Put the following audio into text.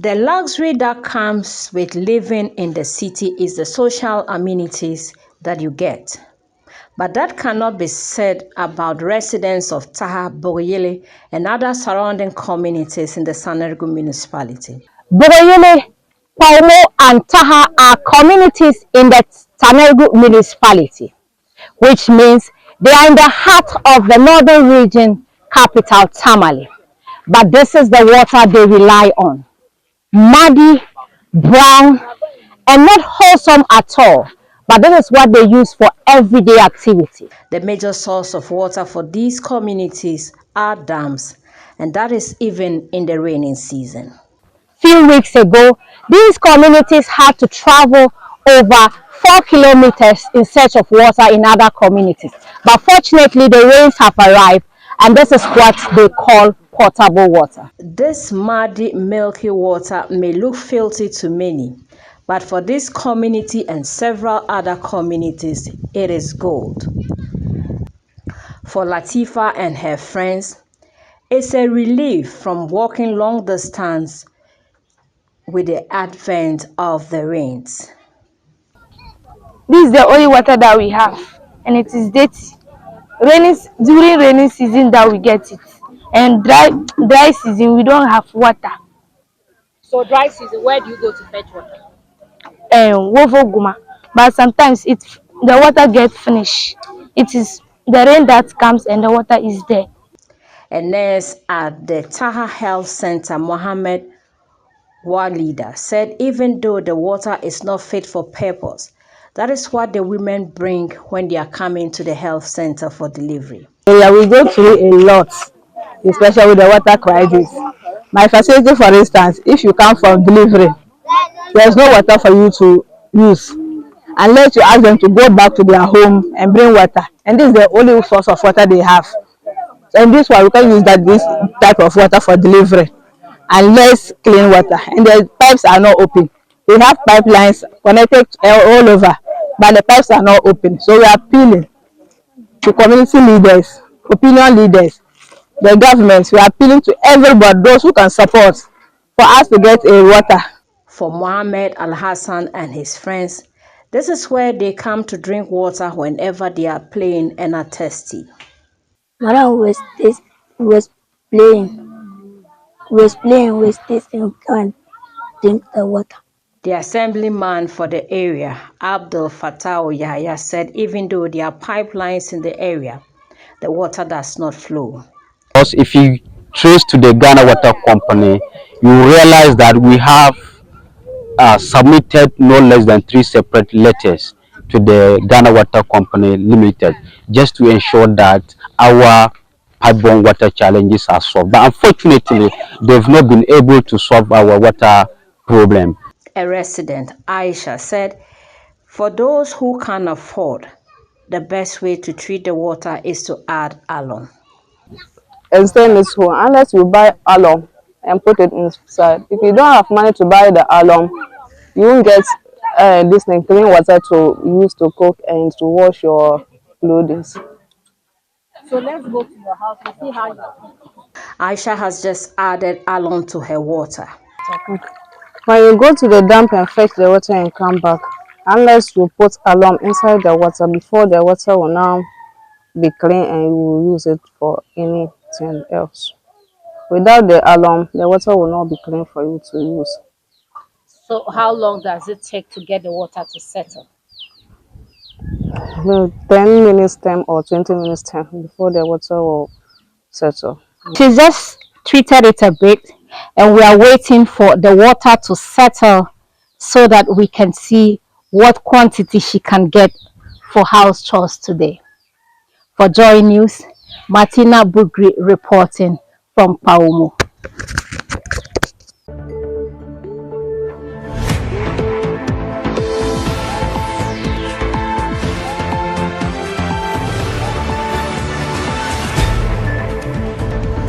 The luxury that comes with living in the city is the social amenities that you get. But that cannot be said about residents of Taha, Bogoyele, and other surrounding communities in the Sagnarigu Municipality. Bogoyele, Paumo, and Taha are communities in the Sagnarigu Municipality, which means they are in the heart of the northern region capital, Tamale. But this is the water they rely on. Muddy, brown, and not wholesome at all. But this is what they use for everyday activity. The major source of water for these communities are dams, and that is even in the rainy season. Few weeks ago, these communities had to travel over 4 kilometers in search of water in other communities. But fortunately, the rains have arrived, and this is what they call potable water. This muddy, milky water may look filthy to many, but for this community and several other communities, it is gold. For Latifa and her friends, it's a relief from walking long distance with the advent of the rains. This is the only water that we have, and it is dirty. During rainy season that we get it, and dry season we don't have water. So dry season, where do you go to fetch water? Wovoguma, but sometimes the water gets finished. It is the rain that comes and the water is there. A nurse at the Taha Health Center, Mohammed Walida, said even though the water is not fit for purpose, that is what the women bring when they are coming to the health center for delivery. Yeah, we go through a lot, especially with the water crisis. My facility, for instance, if you come from delivery, there's no water for you to use unless you ask them to go back to their home and bring water. And this is the only source of water they have. And this one, we can use this type of water for delivery unless clean water. And the pipes are not open. We have pipelines connected all over, but the pipes are not open. So we are appealing to community leaders, opinion leaders, the government. We are appealing to everybody, those who can support, for us to get a water. For Mohammed Al-Hassan and his friends, this is where they come to drink water whenever they are playing and are thirsty. Madam was playing with this and can drink the water. The assemblyman for the area, Abdul Fattah Yahya, said even though there are pipelines in the area, the water does not flow. Because if you trace to the Ghana Water Company, you realize that we have submitted no less than 3 separate letters to the Ghana Water Company Limited just to ensure that our pipeborne water challenges are solved. But unfortunately, they've not been able to solve our water problem. A resident, Aisha, said, for those who can afford, the best way to treat the water is to add alum. And stay in this home unless you buy alum and put it inside. If you don't have money to buy the alum, you won't get this clean water to use to cook and to wash your clothes. So let's go to your house and see how you are. Aisha has just added alum to her water. When you go to the dump and fetch the water and come back, unless you put alum inside the water before the water will now be clean and you will use it for anything else. Without the alum, the water will not be clean for you to use. So how long does it take to get the water to settle? 10 minutes time or 20 minutes time before the water will settle. She just treated it a bit, and we are waiting for the water to settle so that we can see what quantity she can get for house chores today. For Joy News, Martina Bugri reporting from Paumo.